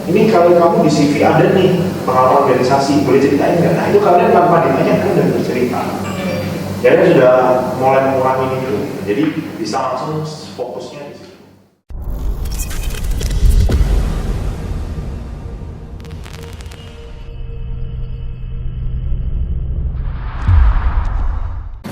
ini kalau kamu di CV ada nih pengalaman organisasi, boleh ceritain nggak? Nah itu kalian tanpa ditanya kan udah bercerita. Jadi sudah mulai mengurangi itu, jadi bisa langsung fokusnya di situ.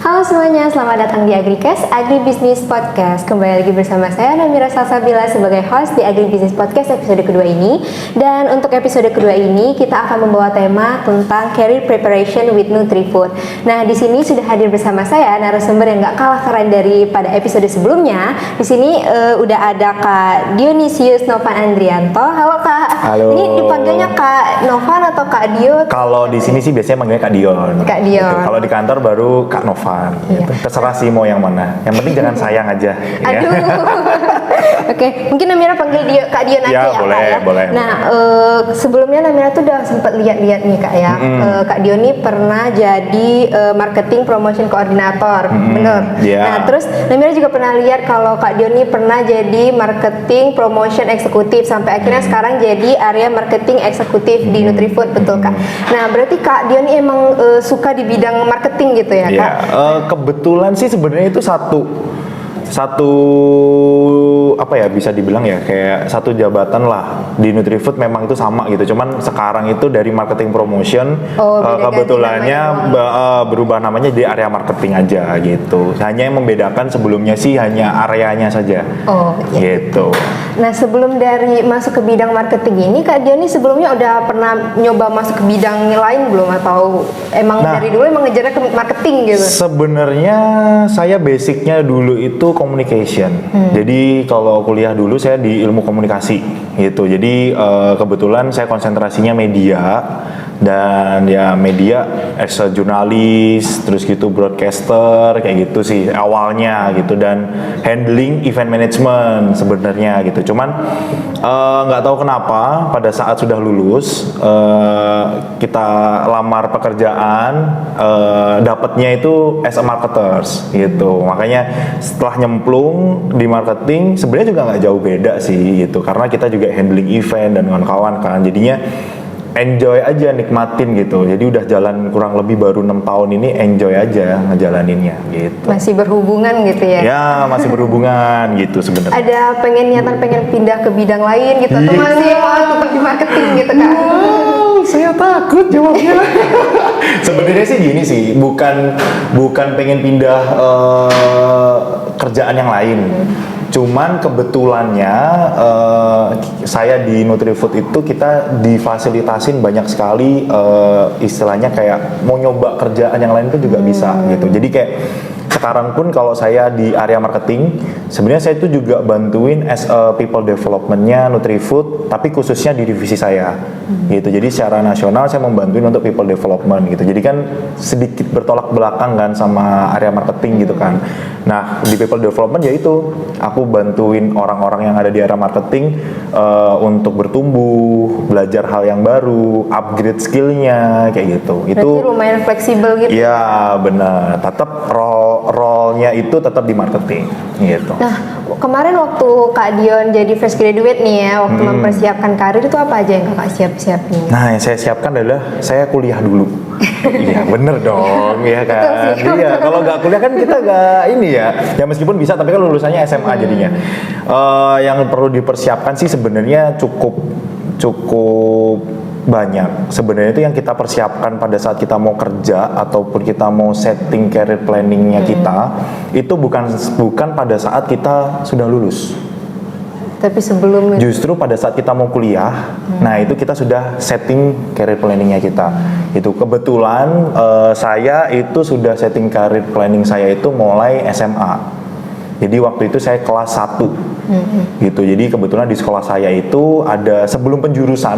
Halo semuanya, selamat datang di Agricast, Agribisnis Podcast. Kembali lagi bersama saya Namira Salsabila sebagai host di Agribisnis Podcast episode kedua ini. Dan untuk episode kedua ini kita akan membawa tema tentang career preparation with Nutrifood. Nah, di sini sudah hadir bersama saya narasumber yang gak kalah keren daripada episode sebelumnya. Di sini udah ada Kak Dionisius Novan Andrianto. Halo Kak. Halo. Ini dipanggilnya Kak Novan atau Kak Dio? Kalau di sini sih biasanya manggilnya Kak Dion. Kak Dion. Gitu. Kalau di kantor baru Kak Novan. Iya. Gitu. Terserah sih mau yang mana. Yang penting jangan sayang aja. Aduh. Oke, mungkin Namira panggil Kak Dion aja ya, boleh, Kak ya. boleh. Nah, sebelumnya Namira tuh udah sempat lihat-lihat nih Kak ya. Kak Dion nih pernah jadi marketing promotion koordinator, bener. Yeah. Nah, terus Namira juga pernah lihat kalau Kak Dion nih pernah jadi marketing promotion eksekutif sampai akhirnya sekarang jadi area marketing eksekutif di Nutrifood, betul Kak? Nah, berarti Kak Dion nih emang suka di bidang marketing gitu ya Kak? Kebetulan sih sebenarnya itu satu apa ya, bisa dibilang ya kayak satu jabatan lah di Nutrifood, memang itu sama gitu. Cuman sekarang itu dari marketing promotion kebetulannya berubah namanya di area marketing aja gitu. Hanya yang membedakan sebelumnya sih hanya areanya saja. Oh, gitu. Nah, sebelum dari masuk ke bidang marketing ini, Kak Dion nih sebelumnya udah pernah nyoba masuk ke bidang lain belum, atau emang dari dulu emang ngejarnya ke marketing gitu? Sebenarnya saya basicnya dulu itu communication. Jadi kalau kuliah dulu saya di ilmu komunikasi gitu. Jadi kebetulan saya konsentrasinya media, dan ya media as a jurnalis, terus gitu broadcaster kayak gitu sih awalnya gitu, dan handling event management sebenarnya gitu. Cuman nggak tahu kenapa pada saat sudah lulus kita lamar pekerjaan dapatnya itu as a marketers gitu. Makanya setelah nyemplung di marketing sebenarnya juga nggak jauh beda sih gitu, karena kita juga handling event dan kawan-kawan kan, jadinya enjoy aja, nikmatin gitu. Jadi udah jalan kurang lebih baru 6 tahun ini, enjoy aja ngejalaninnya gitu. Masih berhubungan gitu ya? Ya, masih berhubungan gitu sebenarnya. Ada niatan pengen pindah ke bidang lain gitu, atau masih mau tetap di marketing gitu Kak? Saya takut jawabnya. Sebenarnya sih gini sih, bukan pengen pindah kerjaan yang lain. Cuman kebetulannya saya di Nutrifood itu kita difasilitasin banyak sekali istilahnya kayak mau nyoba kerjaan yang lain itu juga bisa gitu. Jadi kayak sekarang pun kalau saya di area marketing, sebenarnya saya itu juga bantuin as a people development-nya Nutrifood, tapi khususnya di divisi saya gitu. Jadi secara nasional saya membantuin untuk people development gitu. Jadi kan sedikit bertolak belakang kan sama area marketing gitu kan. Nah, di people development ya itu aku bantuin orang-orang yang ada di area marketing untuk bertumbuh, belajar hal yang baru, upgrade skillnya kayak gitu. Berarti itu lumayan fleksibel gitu. Iya, benar. Tetap role-nya itu tetap di marketing gitu. Nah, kemarin waktu Kak Dion jadi fresh graduate nih ya, waktu mempersiapkan karir itu apa aja yang Kakak siapin? Nah, yang saya siapkan adalah saya kuliah dulu. Iya, bener dong, ya kan. Iya, kalau nggak kuliah kan kita nggak ini ya. Ya meskipun bisa, tapi kan lulusannya SMA jadinya. Yang perlu dipersiapkan sih sebenarnya cukup banyak. Sebenarnya itu yang kita persiapkan pada saat kita mau kerja ataupun kita mau setting career planningnya kita, itu bukan pada saat kita sudah lulus. Tapi sebelum Justru pada saat kita mau kuliah, nah itu kita sudah setting career planningnya kita. Itu kebetulan saya itu sudah setting career planning saya itu mulai SMA. Jadi waktu itu saya kelas 1 gitu. Jadi kebetulan di sekolah saya itu ada sebelum penjurusan,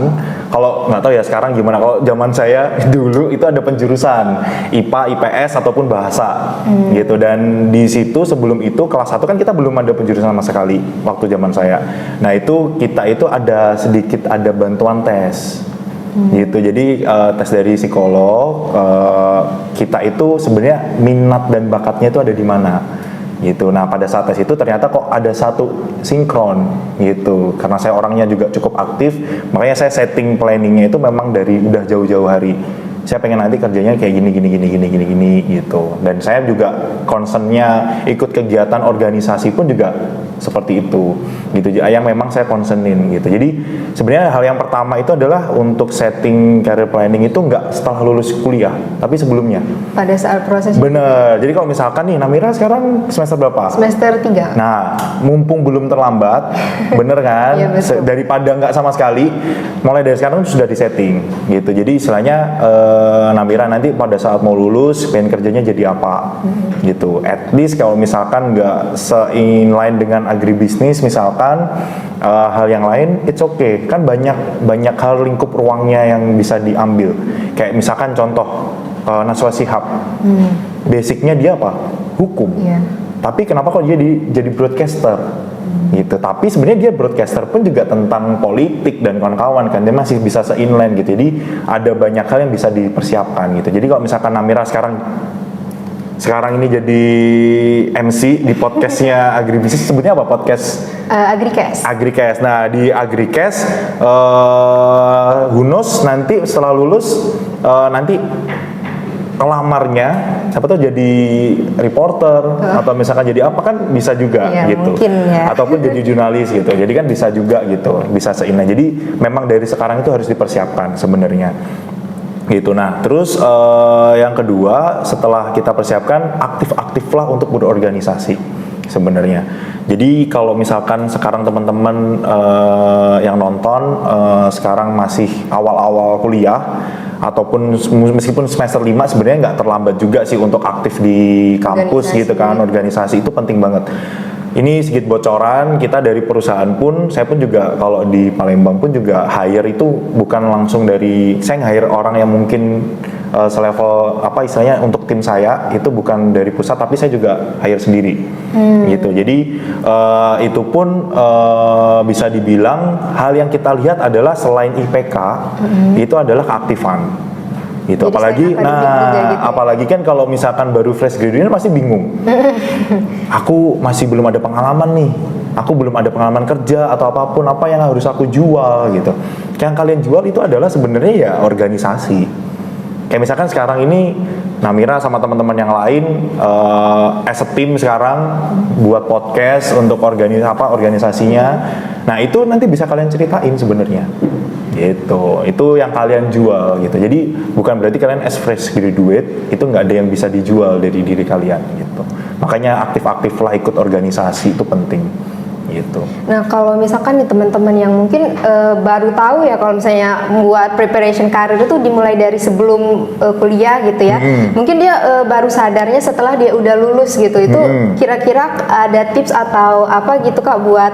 kalau nggak tahu ya sekarang gimana, kalau zaman saya dulu itu ada penjurusan IPA, IPS ataupun bahasa gitu. Dan di situ sebelum itu kelas 1 kan kita belum ada penjurusan sama sekali waktu zaman saya. Nah itu kita itu ada sedikit ada bantuan tes gitu. Jadi tes dari psikolog, kita itu sebenarnya minat dan bakatnya itu ada di mana gitu. Nah pada saat tes itu ternyata kok ada satu sinkron gitu, karena saya orangnya juga cukup aktif, makanya saya setting planningnya itu memang dari udah jauh-jauh hari. Saya pengen nanti kerjanya kayak gini gitu. Dan saya juga concernnya ikut kegiatan organisasi pun juga seperti itu gitu. Yang memang saya concernin gitu. Jadi sebenarnya hal yang pertama itu adalah untuk setting career planning itu nggak setelah lulus kuliah, tapi sebelumnya. Pada saat proses. Bener. Jadi kalau misalkan nih Namira sekarang semester berapa? Semester 3. Nah, mumpung belum terlambat, bener kan? Iya, betul. Daripada nggak sama sekali, mulai dari sekarang sudah disetting gitu. Jadi istilahnya Namira nanti pada saat mau lulus, pengen kerjanya jadi apa gitu. At least kalau misalkan nggak se-inline dengan agribisnis misalkan, hal yang lain it's okay. Kan banyak hal lingkup ruangnya yang bisa diambil. Kayak misalkan contoh Najwa Shihab, basicnya dia apa? Hukum. Iya. Tapi kenapa kok dia jadi broadcaster? Gitu. Tapi sebenarnya dia broadcaster pun juga tentang politik dan kawan-kawan kan, dia masih bisa se-inline gitu. Jadi ada banyak hal yang bisa dipersiapkan gitu. Jadi kalau misalkan Namira sekarang ini jadi MC di podcastnya Agribisnis, sebutnya apa podcast? Agricast. Nah di Agricast, who knows nanti setelah lulus nanti ngelamarnya siapa tuh jadi reporter atau misalkan jadi apa kan bisa juga ya, gitu mungkin, ya. Ataupun jadi jurnalis gitu, jadi kan bisa juga gitu, bisa seindah. Jadi memang dari sekarang itu harus dipersiapkan sebenarnya gitu. Nah terus yang kedua, setelah kita persiapkan, aktif-aktiflah untuk berorganisasi sebenarnya. Jadi kalau misalkan sekarang teman-teman yang nonton sekarang masih awal-awal kuliah ataupun meskipun semester 5, sebenarnya nggak terlambat juga sih untuk aktif di kampus gitu kan. Organisasi itu penting banget. Ini sedikit bocoran, kita dari perusahaan pun, saya pun juga kalau di Palembang pun juga hire itu bukan langsung saya hire orang yang mungkin selevel apa istilahnya untuk tim saya itu bukan dari pusat, tapi saya juga hire sendiri gitu. Jadi itu pun bisa dibilang hal yang kita lihat adalah selain IPK itu adalah keaktifan gitu. Jadi Apalagi kan kalau misalkan baru fresh graduate pasti bingung. Aku masih belum ada pengalaman nih. Aku belum ada pengalaman kerja atau apapun, apa yang harus aku jual gitu. Yang kalian jual itu adalah sebenarnya ya organisasi. Kayak misalkan sekarang ini Namira sama teman-teman yang lain as a team sekarang buat podcast untuk organisasinya. Nah, itu nanti bisa kalian ceritain sebenarnya. Gitu. Itu yang kalian jual gitu. Jadi bukan berarti kalian as fresh graduate itu nggak ada yang bisa dijual dari diri kalian gitu. Makanya aktif-aktiflah ikut organisasi, itu penting gitu. Nah kalau misalkan nih teman-teman yang mungkin baru tahu ya, kalau misalnya buat preparation karir itu dimulai dari sebelum kuliah gitu ya, mungkin dia baru sadarnya setelah dia udah lulus gitu. Itu kira-kira ada tips atau apa gitu Kak buat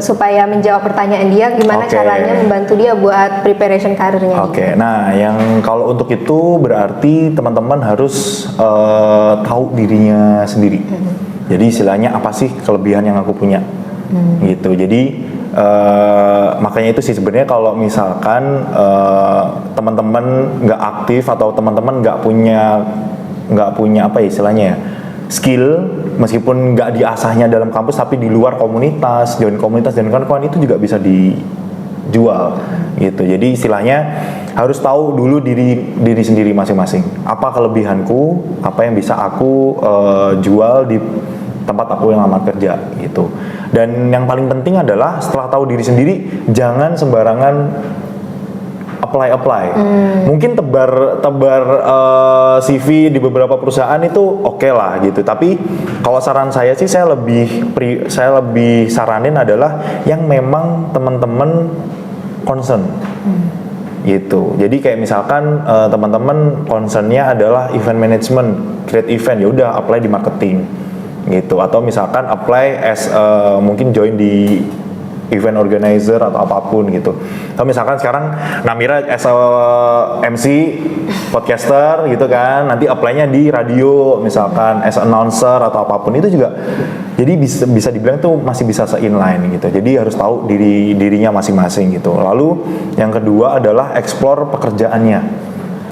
supaya menjawab pertanyaan dia, gimana caranya membantu dia buat preparation karirnya? Nah yang kalau untuk itu berarti teman-teman harus tahu dirinya sendiri. Jadi istilahnya apa sih kelebihan yang aku punya gitu. Jadi makanya itu sih sebenarnya kalau misalkan teman-teman nggak aktif atau teman-teman nggak punya apa ya istilahnya ya, skill, meskipun nggak diasahnya dalam kampus tapi di luar komunitas, join komunitas dan kawan-kawan, itu juga bisa dijual gitu. Jadi istilahnya harus tahu dulu diri sendiri masing-masing. Apa kelebihanku, apa yang bisa aku jual di tempat aku yang lamar kerja gitu. Dan yang paling penting adalah setelah tahu diri sendiri, jangan sembarangan apply. Mungkin tebar CV di beberapa perusahaan itu oke lah gitu. Tapi kalau saran saya sih, saya lebih saranin adalah yang memang teman-teman concern gitu. Jadi kayak misalkan teman-teman concernnya adalah event management, create event, ya udah apply di marketing gitu. Atau misalkan apply as mungkin join di event organizer atau apapun gitu. Atau misalkan sekarang Namira as a MC, podcaster gitu kan, nanti apply-nya di radio misalkan as announcer atau apapun, itu juga jadi bisa dibilang tuh masih bisa se-inline gitu. Jadi harus tahu dirinya masing-masing gitu. Lalu yang kedua adalah explore pekerjaannya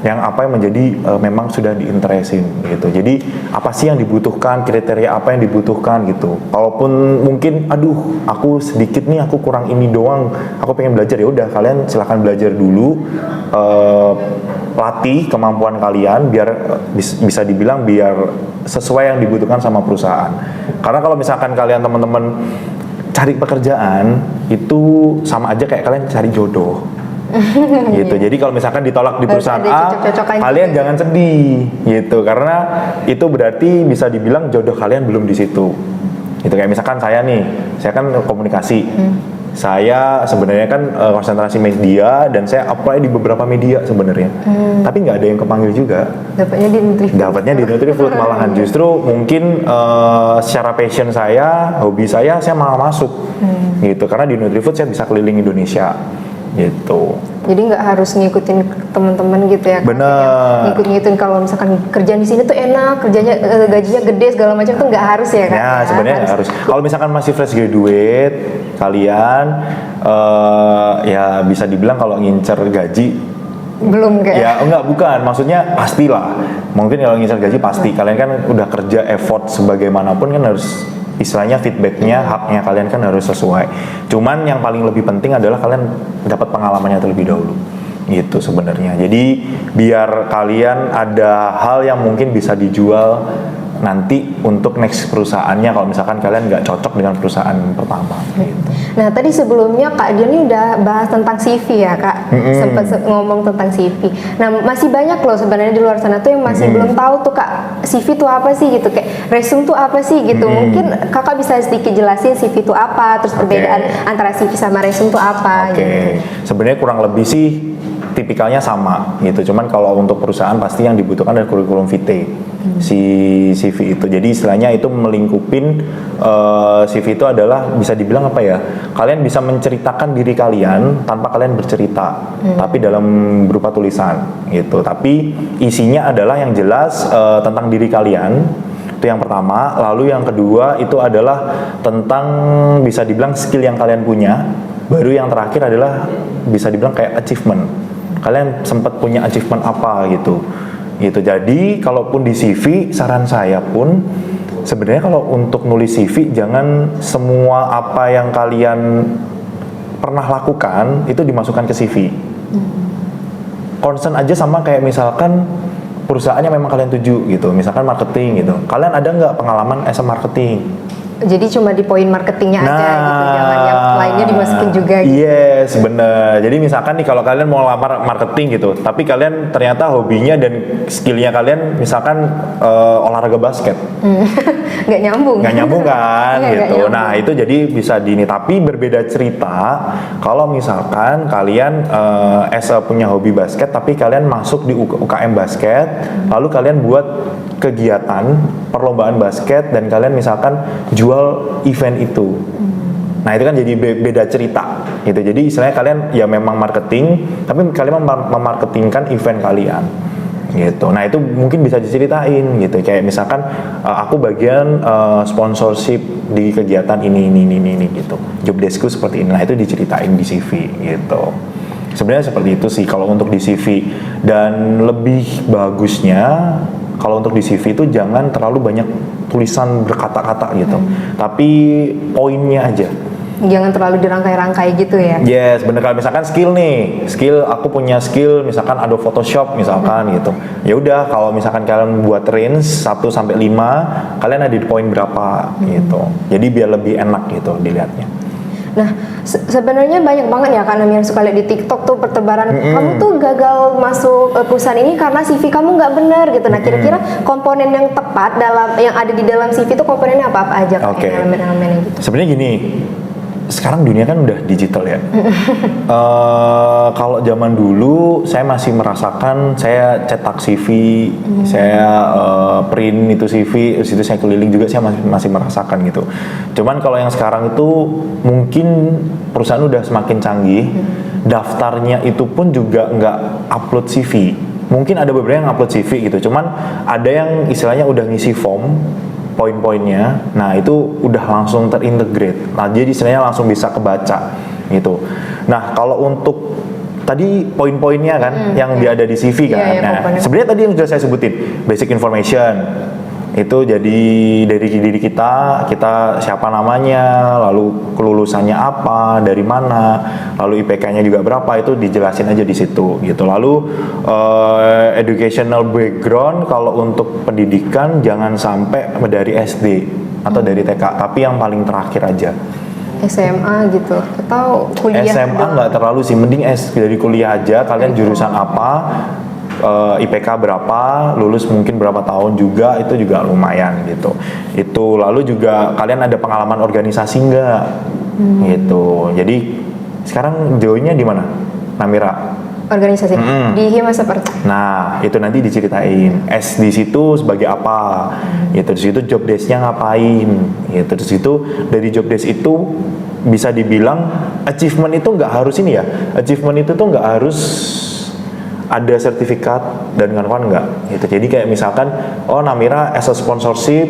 yang apa yang menjadi memang sudah diinteresin gitu. Jadi apa sih yang dibutuhkan, kriteria apa yang dibutuhkan gitu. Kalaupun mungkin aduh aku sedikit nih, aku kurang ini doang, aku pengen belajar, ya udah kalian silahkan belajar dulu, latih kemampuan kalian biar bisa dibilang biar sesuai yang dibutuhkan sama perusahaan. Karena kalau misalkan kalian teman-teman cari pekerjaan itu sama aja kayak kalian cari jodoh. Gitu. Jadi kalau misalkan ditolak di perusahaan A, kalian jangan sedih gitu, karena itu berarti bisa dibilang jodoh kalian belum di situ. Gitu, kayak misalkan saya kan komunikasi. Saya sebenarnya kan konsentrasi media dan saya apply di beberapa media sebenarnya. Tapi nggak ada yang kepanggil juga. Dapatnya di Nutrifood malahan. Justru mungkin secara passion saya, hobi saya malah masuk. Gitu. Karena di Nutrifood saya bisa keliling Indonesia. Gitu. Jadi nggak harus ngikutin teman-teman gitu ya. Bener. Ngikut-ngikutin kalau misalkan kerjaan di sini tuh enak, kerjanya gajinya gede segala macam tuh nggak harus ya kan? Ya sebenarnya harus. Kalau misalkan masih fresh graduate, kalian ya bisa dibilang kalau ngincer gaji belum kayak. Ya bukan, maksudnya pastilah. Mungkin kalau ngincer gaji pasti. Kalian kan udah kerja effort sebagaimanapun kan harus istilahnya feedbacknya, haknya kalian kan harus sesuai. Cuman yang paling lebih penting adalah kalian dapat pengalamannya terlebih dahulu. Gitu sebenarnya. Jadi biar kalian ada hal yang mungkin bisa dijual nanti untuk next perusahaannya kalau misalkan kalian nggak cocok dengan perusahaan pertama. Gitu. Nah tadi sebelumnya Kak Dion ini udah bahas tentang CV ya Kak, sempat ngomong tentang CV. Nah masih banyak loh sebenarnya di luar sana tuh yang masih belum tahu tuh Kak CV tuh apa sih gitu, kayak resume tuh apa sih gitu. Mungkin Kakak bisa sedikit jelasin CV tuh apa, terus perbedaan antara CV sama resume tuh apa. Gitu. Sebenarnya kurang lebih sih tipikalnya sama gitu. Cuman kalau untuk perusahaan pasti yang dibutuhkan adalah kurikulum vitae si CV itu. Jadi istilahnya itu melingkupin CV itu adalah bisa dibilang apa ya? Kalian bisa menceritakan diri kalian tanpa kalian bercerita, tapi dalam berupa tulisan gitu. Tapi isinya adalah yang jelas tentang diri kalian. Itu yang pertama. Lalu yang kedua itu adalah tentang bisa dibilang skill yang kalian punya. Baru yang terakhir adalah bisa dibilang kayak achievement. Kalian sempat punya achievement apa gitu. Jadi kalaupun di CV, saran saya pun sebenarnya kalau untuk nulis CV jangan semua apa yang kalian pernah lakukan itu dimasukkan ke CV. Concern aja sama kayak misalkan perusahaannya memang kalian tuju gitu, misalkan marketing gitu. Kalian ada nggak pengalaman as a marketing? Jadi cuma di poin marketingnya aja gitu, jangan yang lainnya dimasukin juga gitu. Yes, bener. Jadi misalkan nih kalau kalian mau lamar marketing gitu, tapi kalian ternyata hobinya dan skillnya kalian misalkan olahraga basket. Nggak nyambung. Nggak nyambung kan Nggak gitu. nyambung. Nah itu jadi bisa tapi berbeda cerita kalau misalkan kalian punya hobi basket, tapi kalian masuk di UKM basket, lalu kalian buat kegiatan perlombaan basket dan kalian misalkan jual event itu. Nah itu kan jadi beda cerita gitu. Jadi istilahnya kalian ya memang marketing, tapi kalian memarketingkan event kalian gitu. Nah itu mungkin bisa diceritain gitu. Kayak misalkan aku bagian sponsorship di kegiatan ini gitu. Job deskku seperti ini. Nah itu diceritain di CV gitu. Sebenarnya seperti itu sih kalau untuk di CV. Dan lebih bagusnya kalau untuk di CV itu jangan terlalu banyak tulisan berkata-kata gitu, tapi poinnya aja. Jangan terlalu dirangkai-rangkai gitu ya. Yes, bener. Kalau misalkan skill aku punya skill misalkan Adobe Photoshop misalkan gitu. Ya udah kalau misalkan kalian buat range 1 sampai 5, kalian ada di poin berapa gitu. Jadi biar lebih enak gitu dilihatnya. Nah, sebenarnya banyak banget ya kan yang suka lihat di TikTok tuh pertebaran kamu tuh gagal masuk perusahaan ini karena CV kamu nggak benar gitu. Nah, kira-kira komponen yang tepat yang ada di dalam CV itu komponennya apa aja? Oke. Elemen-elemennya gitu. Sebenarnya gini, sekarang dunia kan udah digital ya. Kalau zaman dulu saya masih merasakan saya cetak CV, saya print itu CV, terus itu saya keliling juga, saya masih merasakan gitu. Cuman kalau yang sekarang itu mungkin perusahaan udah semakin canggih, daftarnya itu pun juga nggak upload CV. Mungkin ada beberapa yang upload CV gitu, cuman ada yang istilahnya udah ngisi form poin-poinnya, nah itu udah langsung terintegrate. Nah jadi istilahnya langsung bisa kebaca gitu. Nah kalau untuk tadi poin-poinnya kan yang dia ada di CV kan. Iya, Nah, komponen. sebenarnya tadi yang sudah saya sebutin, basic information. Itu jadi dari diri kita siapa namanya, lalu kelulusannya apa, dari mana, lalu IPK-nya juga berapa, itu dijelasin aja di situ gitu. Lalu educational background kalau untuk pendidikan jangan sampai dari SD atau dari TK, tapi yang paling terakhir aja. SMA gitu atau kuliah? SMA nggak terlalu sih, mending dari kuliah aja. Kalian jurusan apa, IPK berapa, lulus mungkin berapa tahun juga, itu juga lumayan gitu. Itu lalu juga kalian ada pengalaman organisasi nggak? Gitu. Jadi sekarang joinnya di mana, Namira? Organisasi di Hima seperti. Nah, itu nanti diceritain. di situ sebagai apa? Gitu. Di situ job desk-nya ngapain? Gitu. Di situ dari job desk itu bisa dibilang achievement itu nggak harus ini ya. Achievement itu tuh nggak harus ada sertifikat dan kawan-kawan nggak. Gitu. Jadi kayak misalkan, oh Namira as a sponsorship,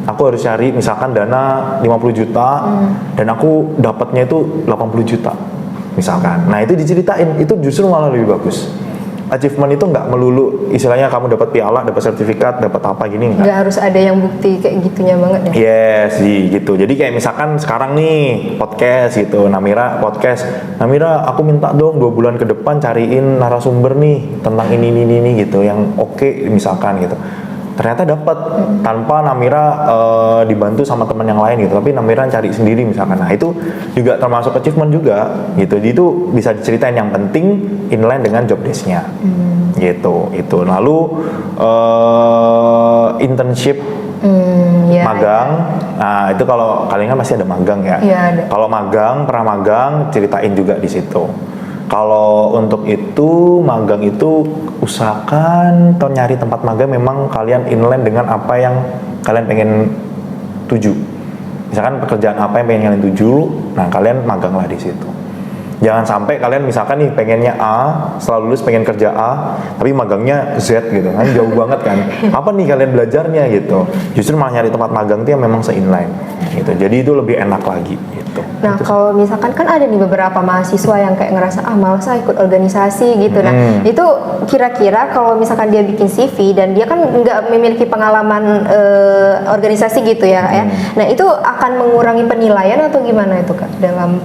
aku harus cari misalkan dana 50 juta dan aku dapatnya itu 80 juta. Misalkan, nah itu diceritain, itu justru malah lebih bagus. Achievement itu nggak melulu istilahnya kamu dapat piala, dapat sertifikat, dapat apa gini nggak. Nggak harus ada yang bukti kayak gitunya banget ya. Yes, gitu. Jadi kayak misalkan sekarang nih podcast gitu, Namira podcast. Namira, aku minta dong 2 bulan ke depan cariin narasumber nih tentang ini gitu, yang oke misalkan gitu. Ternyata dapat tanpa Namira dibantu sama teman yang lain gitu, tapi Namira cari sendiri misalkan. Nah itu juga termasuk achievement juga gitu. Jadi itu bisa diceritain, yang penting inline dengan job desk-nya gitu. Itu lalu internship, Ya, magang. Nah itu kalau kalian kan masih ada magang ya. Iya, ada. Kalau magang, pernah magang, ceritain juga di situ. Kalau untuk itu magang itu usahakan atau nyari tempat magang memang kalian inline dengan apa yang kalian pengen tuju. Misalkan pekerjaan apa yang pengen kalian tuju, nah kalian maganglah di situ. Jangan sampai kalian misalkan nih pengennya A, setelah lulus pengen kerja A, tapi magangnya Z gitu kan, jauh banget kan. Apa nih kalian belajarnya gitu. Justru malah nyari tempat magang itu yang memang se-inline gitu. Jadi itu lebih enak lagi gitu. Nah, kalau misalkan kan ada nih beberapa mahasiswa yang kayak ngerasa malas ikut organisasi gitu. Nah, itu kira-kira kalau misalkan dia bikin CV dan dia kan nggak memiliki pengalaman organisasi gitu ya, ya. Nah, itu akan mengurangi penilaian atau gimana itu Kak dalam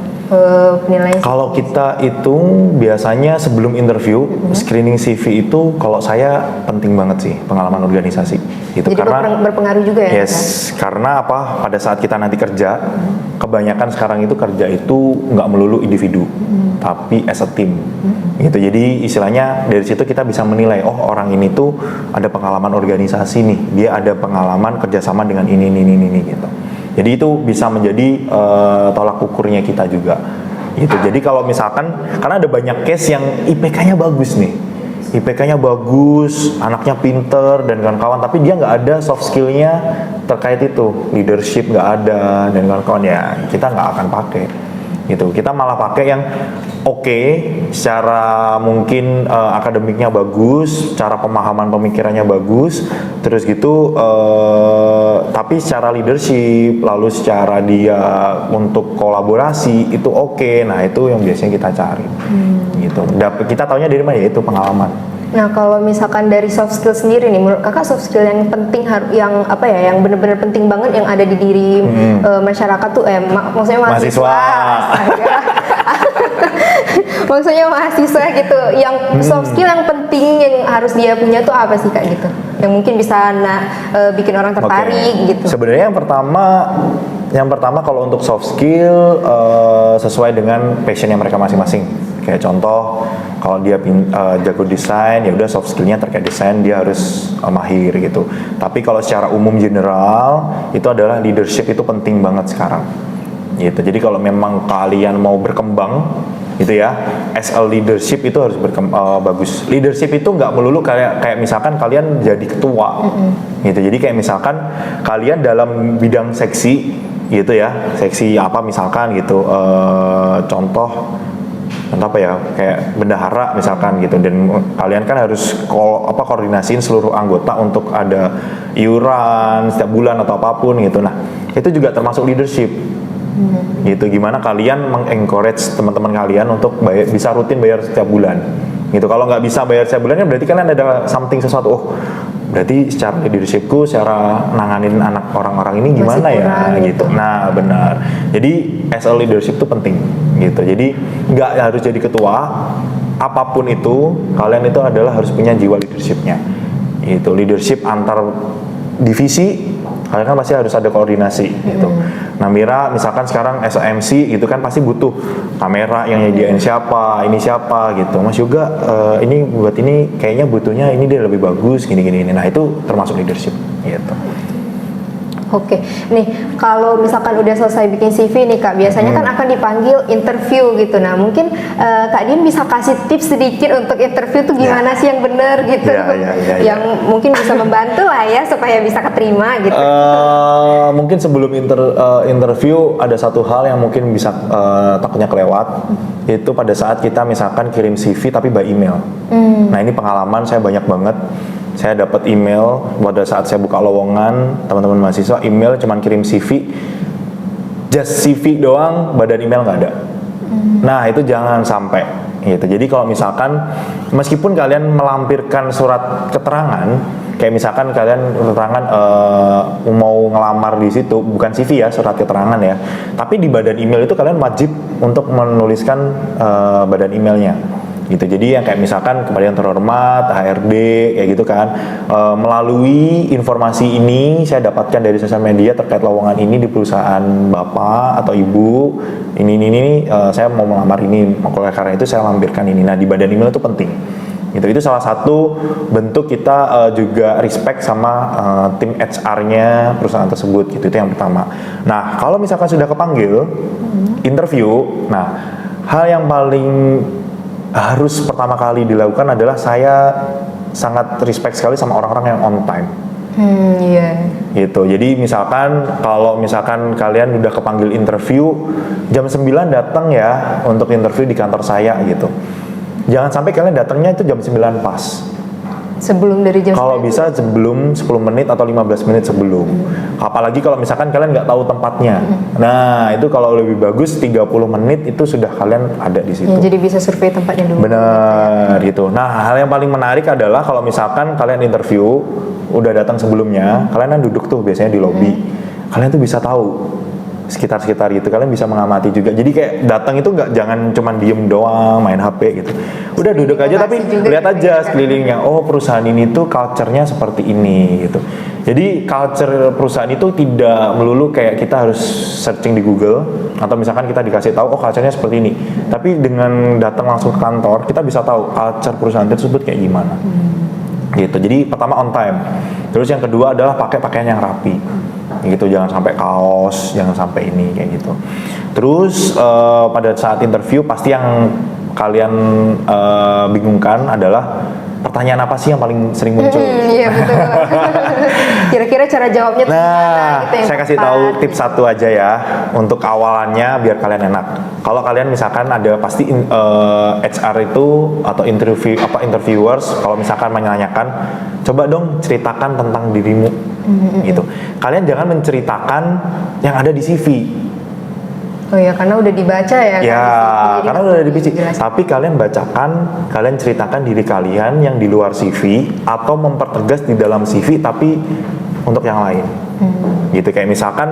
penilaian? Kalau kita itu biasanya sebelum interview, screening CV itu kalau saya penting banget sih pengalaman organisasi gitu. Jadi karena berpengaruh juga ya? Yes, karena apa? Pada saat kita nanti kerja, kebanyakan sekarang itu kerja itu nggak melulu individu, tapi as a team. Gitu. Jadi istilahnya dari situ kita bisa menilai, oh orang ini tuh ada pengalaman organisasi nih, dia ada pengalaman kerjasama dengan ini gitu. Jadi itu bisa menjadi tolak ukurnya kita juga. Gitu. Jadi kalau misalkan, karena ada banyak case yang IPK-nya bagus nih, IPK-nya bagus, anaknya pinter dan kawan-kawan, tapi dia nggak ada soft skill-nya terkait itu, leadership nggak ada dan kawan-kawan, ya kita nggak akan pakai. Gitu. Kita malah pakai yang oke, secara mungkin akademiknya bagus, cara pemahaman pemikirannya bagus, terus gitu, tapi secara leadership, lalu secara dia untuk kolaborasi itu oke. Nah itu yang biasanya kita cari. Gitu. Kita taunya dari mana ya, itu pengalaman. Nah, kalau misalkan dari soft skill sendiri nih, menurut Kakak soft skill yang penting yang apa ya, yang benar-benar penting banget yang ada di diri masyarakat tuh maksudnya mahasiswa. Maksudnya mahasiswa gitu. Yang soft skill yang penting yang harus dia punya tuh apa sih Kak gitu? Yang mungkin bisa bikin orang tertarik gitu. Sebenarnya yang pertama kalau untuk soft skill sesuai dengan passionnya mereka masing-masing. Kayak contoh, kalau dia jago desain, ya udah soft skillnya terkait desain dia harus mahir gitu. Tapi kalau secara umum general itu adalah leadership, itu penting banget sekarang. Gitu. Jadi kalau memang kalian mau berkembang, gitu ya, as a leadership itu harus bagus. Leadership itu nggak melulu kayak misalkan kalian jadi ketua, gitu. Jadi kayak misalkan kalian dalam bidang seksi, gitu ya, seksi apa misalkan gitu, contoh apa ya, kayak bendahara misalkan gitu, dan kalian kan harus koordinasiin seluruh anggota untuk ada iuran setiap bulan atau apapun gitu. Nah itu juga termasuk leadership Gitu, gimana kalian mengencourage teman-teman kalian untuk bisa rutin bayar setiap bulan. Gitu, kalau nggak bisa bayar setiap bulan kan berarti kalian ada sesuatu. Oh, berarti secara leadershipku, secara nanganin anak orang-orang ini gimana ya gitu. Nah, benar. Jadi as a leadership itu penting gitu. Jadi nggak harus jadi ketua, apapun itu kalian itu adalah harus punya jiwa leadershipnya. Itu leadership antar divisi, kalian kan pasti harus ada koordinasi gitu. Nah, Mira misalkan sekarang SMC gitu kan pasti butuh kamera yang nyediain siapa, ini siapa gitu. Mas Yoga ini buat ini kayaknya butuhnya ini dia lebih bagus gini. Nah, itu termasuk leadership gitu. Oke, nih kalau misalkan udah selesai bikin CV nih Kak, biasanya kan akan dipanggil interview gitu. Nah, mungkin Kak Dian bisa kasih tips sedikit untuk interview tuh gimana sih yang benar gitu, yang mungkin bisa membantu lah ya supaya bisa keterima gitu. Mungkin sebelum interview ada satu hal yang mungkin bisa takutnya kelewat, itu pada saat kita misalkan kirim CV tapi by email. Nah, ini pengalaman saya banyak banget. Saya dapat email pada saat saya buka lowongan teman-teman mahasiswa, email cuman kirim CV, just CV doang, badan email nggak ada. Nah, itu jangan sampai gitu. Jadi kalau misalkan meskipun kalian melampirkan surat keterangan, kayak misalkan kalian keterangan mau ngelamar di situ, bukan CV ya, surat keterangan ya, tapi di badan email itu kalian wajib untuk menuliskan badan emailnya. Gitu. Jadi yang kayak misalkan kepada yang terhormat, HRD kayak gitu kan, melalui informasi ini saya dapatkan dari sosial media terkait lowongan ini di perusahaan Bapak atau Ibu ini saya mau melamar ini, karena itu saya lampirkan ini. Nah, di badan email itu penting. Gitu. Itu salah satu bentuk kita juga respect sama tim HR-nya perusahaan tersebut gitu. Itu yang pertama. Nah, kalau misalkan sudah kepanggil interview, nah hal yang paling harus pertama kali dilakukan adalah saya sangat respect sekali sama orang-orang yang on time. Gitu. Jadi misalkan kalau misalkan kalian udah kepanggil interview jam 9 datang ya untuk interview di kantor saya gitu. Jangan sampai kalian datangnya itu jam 9 pas. Sebelum dari jam. Kalau bisa sebelum 10 menit atau 15 menit sebelum. Apalagi kalau misalkan kalian nggak tahu tempatnya. Nah, itu kalau lebih bagus 30 menit itu sudah kalian ada di situ. Ya, jadi bisa survei tempatnya dulu. Benar gitu. Nah, hal yang paling menarik adalah kalau misalkan kalian interview udah datang sebelumnya, kalian kan duduk tuh biasanya di lobi. Kalian tuh bisa tahu sekitar-sekitar gitu, kalian bisa mengamati juga. Jadi kayak datang itu jangan cuman diem doang main HP gitu. Udah duduk aja tapi lihat aja sekelilingnya. Oh, perusahaan ini tuh culture-nya seperti ini gitu. Jadi culture perusahaan itu tidak melulu kayak kita harus searching di Google atau misalkan kita dikasih tahu oh culture-nya seperti ini. Tapi dengan datang langsung ke kantor, kita bisa tahu culture perusahaan tersebut kayak gimana. Gitu. Jadi pertama on time. Terus yang kedua adalah pakai pakaian yang rapi. Gitu, jangan sampai kaos, jangan sampai ini kayak gitu. Terus pada saat interview pasti yang kalian bingungkan adalah pertanyaan apa sih yang paling sering muncul? Iya betul. Kira-kira cara jawabnya nah, gitu saya kasih tahu tips satu aja ya untuk awalannya biar kalian enak. Kalau kalian misalkan ada pasti HR itu atau interviewers kalau misalkan menanyakan, coba dong ceritakan tentang dirimu. Gitu. Kalian jangan menceritakan yang ada di CV. Oh ya, karena udah dibaca ya. Ya, karena udah dibaca. Tapi kalian bacakan, kalian ceritakan diri kalian yang di luar CV atau mempertegas di dalam CV tapi untuk yang lain. Gitu kayak misalkan,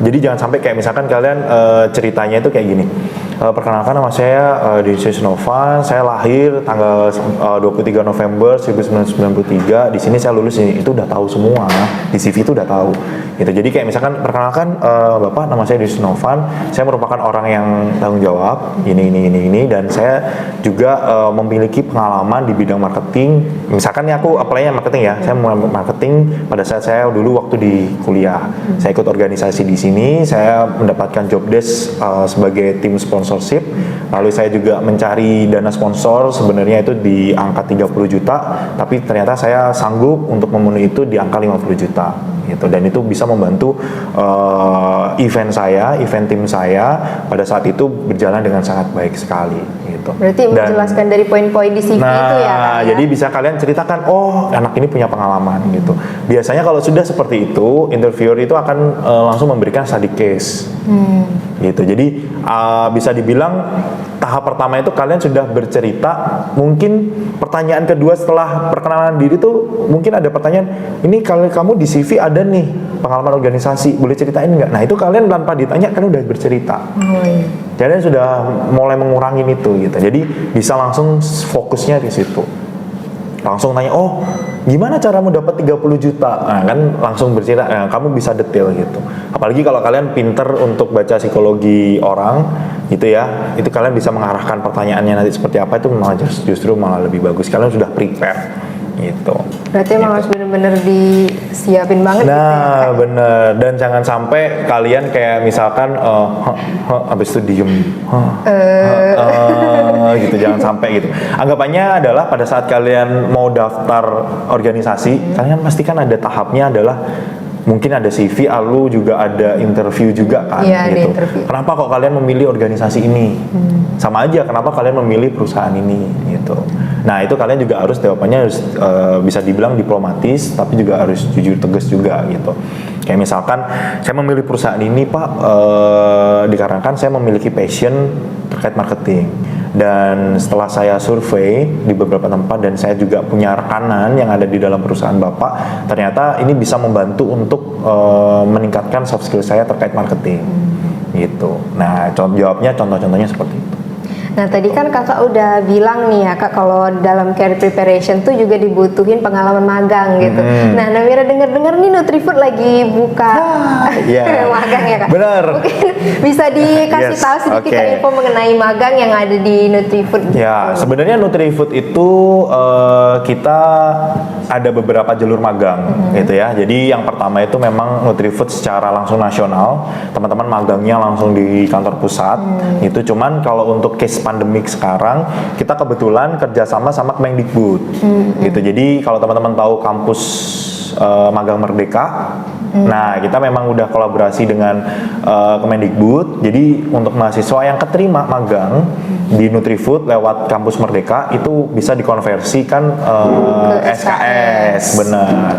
jadi jangan sampai kayak misalkan kalian ceritanya itu kayak gini. Perkenalkan nama saya Denisius Novan, saya lahir tanggal 23 November 1993. Di sini saya lulus ini, itu udah tahu semua di CV itu udah tahu. Gitu. Jadi kayak misalkan perkenalkan Bapak, nama saya Denisius Novan, saya merupakan orang yang tanggung jawab ini dan saya juga memiliki pengalaman di bidang marketing. Misalkan nih aku apply-nya marketing ya, saya mulai marketing pada saat saya dulu waktu di kuliah. Saya ikut organisasi di sini, saya mendapatkan job desk sebagai tim sponsorship. Lalu saya juga mencari dana sponsor, sebenarnya itu di angka 30 juta, tapi ternyata saya sanggup untuk memenuhi itu di angka 50 juta. Gitu. Dan itu bisa membantu event tim saya pada saat itu berjalan dengan sangat baik sekali. Gitu. Berarti menjelaskan dari poin-poin di CV itu ya. Jadi bisa kalian ceritakan, oh anak ini punya pengalaman gitu. Biasanya kalau sudah seperti itu, interviewer itu akan langsung memberikan study case. gitu. Jadi bisa dibilang tahap pertama itu kalian sudah bercerita. Mungkin pertanyaan kedua setelah perkenalan diri tuh mungkin ada pertanyaan, ini kalau kamu di CV ada nih pengalaman organisasi, boleh ceritain nggak? Nah itu kalian tanpa ditanya kalian udah bercerita. Kalian sudah mulai mengurangi itu gitu. Jadi bisa langsung fokusnya di situ. Langsung tanya, oh gimana caramu dapat 30 juta? Nah kan langsung bercerita, kamu bisa detail gitu. Apalagi kalau kalian pinter untuk baca psikologi orang gitu ya, itu kalian bisa mengarahkan pertanyaannya nanti seperti apa, itu malah justru malah lebih bagus. Kalian sudah prepare gitu. Berarti emang harus bener-bener disiapin banget gitu ya, Kak? Bener. Dan jangan sampai kalian kayak misalkan habis itu diem gitu, jangan sampai gitu. Anggapannya adalah pada saat kalian mau daftar organisasi, kalian pasti kan ada tahapnya adalah mungkin ada CV, lalu juga ada interview juga kan, gitu. Kenapa kok kalian memilih organisasi ini? Sama aja, kenapa kalian memilih perusahaan ini, gitu. Nah itu kalian juga harus jawabannya harus bisa dibilang diplomatis, tapi juga harus jujur tegas juga, gitu. Kayak misalkan saya memilih perusahaan ini Pak dikarenakan saya memiliki passion terkait marketing. Dan setelah saya survei di beberapa tempat dan saya juga punya rekanan yang ada di dalam perusahaan Bapak, ternyata ini bisa membantu untuk meningkatkan soft skill saya terkait marketing gitu. Nah jawabnya contoh-contohnya seperti itu. Nah tadi kan kakak udah bilang nih ya Kak, kalau dalam career preparation tuh juga dibutuhin pengalaman magang gitu. Nah Namira denger-denger nih Nutrifood lagi buka magang ya Kak? Bener. Mungkin bisa dikasih tahu sedikit info mengenai magang yang ada di Nutrifood gitu. Ya sebenarnya Nutrifood itu kita ada beberapa jalur magang gitu ya. Jadi yang pertama itu memang Nutrifood secara langsung nasional, teman-teman magangnya langsung di kantor pusat. Itu cuman kalau untuk case pandemik sekarang kita kebetulan kerjasama sama Kemendikbud gitu. Jadi kalau teman-teman tahu kampus Magang Merdeka, nah kita memang udah kolaborasi dengan Kemendikbud. Jadi untuk mahasiswa yang keterima magang di Nutrifood lewat kampus Merdeka itu bisa dikonversikan ke SKS. Benar.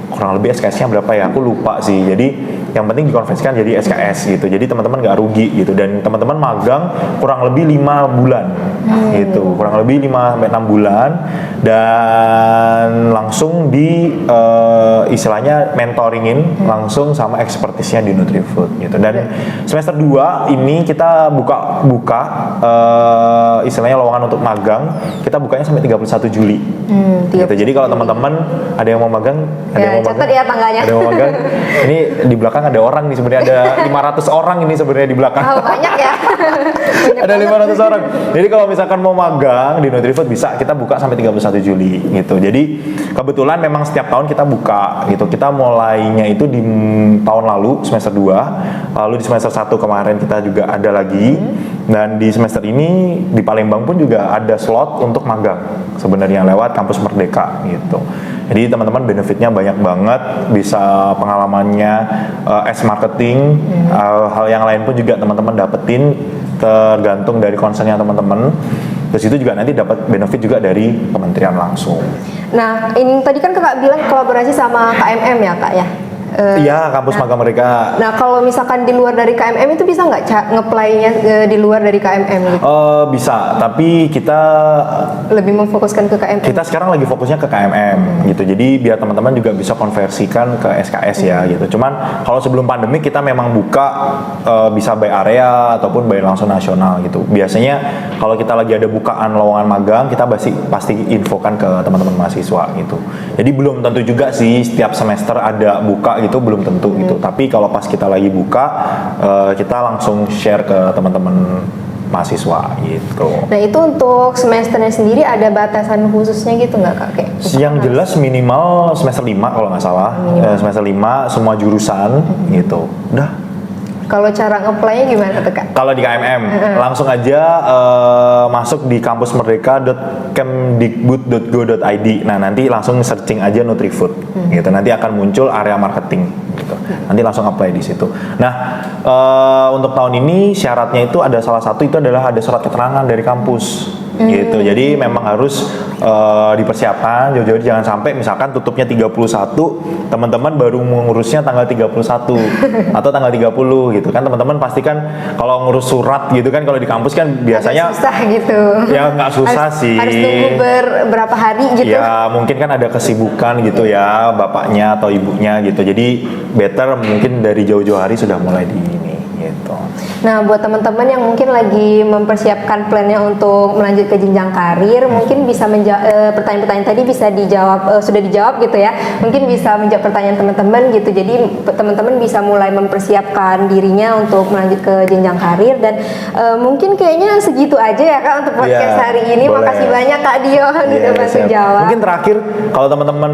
Kurang lebih SKS-nya berapa ya? Aku lupa sih. Jadi yang penting dikonversikan jadi SKS gitu. Jadi teman-teman nggak rugi gitu. Dan teman-teman magang kurang lebih 5 bulan gitu. Kurang lebih 5 sampai 6 bulan dan langsung di istilahnya mentoringin langsung sama expertise-nya di Nutrifood gitu. Dan semester 2 ini kita buka istilahnya lowongan untuk magang. Kita bukanya sampai 31 Juli. Gitu. Jadi kalau teman-teman ada yang mau magang, ada yang mau magang, ya tangganya. ada yang mau magang. Ini di belakang ada orang nih sebenarnya, ada 500 orang ini sebenarnya di belakang. Oh, banyak ya. Ada 500 orang. Jadi kalau misalkan mau magang di Nutrifood bisa, kita buka sampai 31 Juli gitu. Jadi kebetulan memang setiap tahun kita buka gitu. Kita mulainya itu di tahun lalu semester 2. Lalu di semester 1 kemarin kita juga ada lagi. Dan di semester ini di Palembang pun juga ada slot untuk magang sebenarnya lewat kampus Merdeka gitu. Jadi teman-teman benefitnya banyak banget, bisa pengalamannya marketing, hal yang lain pun juga teman-teman dapetin tergantung dari concernnya teman-teman. Terus itu juga nanti dapat benefit juga dari kementerian langsung. Nah ini tadi kan kakak bilang kolaborasi sama KMM ya Kak ya? Iya, kampus magang mereka. Nah, kalau misalkan di luar dari KMM itu bisa nggak nge-apply-nya di luar dari KMM gitu? Bisa, tapi kita lebih memfokuskan ke KMM. Kita sekarang lagi fokusnya ke KMM gitu. Jadi biar teman-teman juga bisa konversikan ke SKS ya gitu. Cuman kalau sebelum pandemi kita memang buka bisa by area ataupun by langsung nasional gitu. Biasanya kalau kita lagi ada bukaan lowongan magang, kita pasti infokan ke teman-teman mahasiswa gitu. Jadi belum tentu juga sih setiap semester ada buka gitu, belum tentu gitu. Tapi kalau pas kita lagi buka, kita langsung share ke teman-teman mahasiswa gitu. Nah itu untuk semesternya sendiri ada batasan khususnya gitu nggak Kak? Kayak yang jelas minimal semester 5 kalau nggak salah. Semester 5 semua jurusan gitu. Udah. Kalau cara nge-apply-nya gimana tuh Kak? Kalau di KMM langsung aja masuk di kampusmerdeka.kemdikbud.go.id. Nah nanti langsung searching aja Nutrifood gitu. Nanti akan muncul area marketing gitu. Nanti langsung apply di situ. Nah untuk tahun ini syaratnya itu ada salah satu itu adalah ada surat keterangan dari kampus gitu. Jadi memang harus dipersiapkan jauh-jauh, jangan sampai misalkan tutupnya 31, teman-teman baru mengurusnya tanggal 31 atau tanggal 30 gitu kan. Teman-teman pasti kan kalau ngurus surat gitu kan, kalau di kampus kan biasanya agak susah gitu. Ya nggak susah sih. Harus tunggu berapa hari gitu. Ya mungkin kan ada kesibukan gitu ya bapaknya atau ibunya gitu. Jadi better mungkin dari jauh-jauh hari sudah mulai di ini gitu. Nah, buat teman-teman yang mungkin lagi mempersiapkan plannya untuk melanjut ke jenjang karir, mungkin bisa pertanyaan-pertanyaan tadi bisa dijawab, sudah dijawab gitu ya. Mungkin bisa menjawab pertanyaan teman-teman gitu. Jadi teman-teman bisa mulai mempersiapkan dirinya untuk melanjut ke jenjang karir dan mungkin kayaknya segitu aja ya Kak untuk podcast hari ini. Boleh. Makasih banyak Kak Dion udah bantu jawab. Mungkin terakhir kalau teman-teman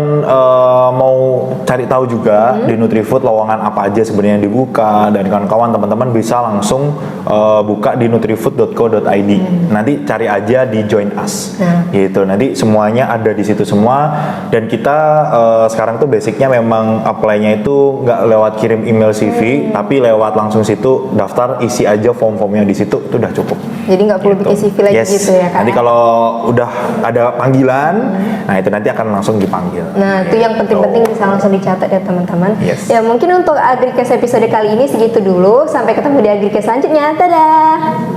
mau cari tahu juga di Nutrifood lowongan apa aja sebenarnya yang dibuka dan kawan-kawan, teman-teman bisa langsung buka di nutrifood.co.id. Nanti cari aja di join us. Gitu. Nanti semuanya ada di situ semua dan kita sekarang tuh basicnya memang apply-nya itu nggak lewat kirim email CV, tapi lewat langsung situ daftar, isi aja form-formnya di situ, itu udah cukup. Jadi nggak perlu bikin CV lagi gitu ya Kak. Nanti kalau udah ada panggilan, nah itu nanti akan langsung dipanggil. Nah, itu yang penting-penting bisa langsung dicatat ya teman-teman. Ya, mungkin untuk Agrikes episode kali ini segitu dulu. Sampai ketemu di Agrikes selanjutnya. Dadah!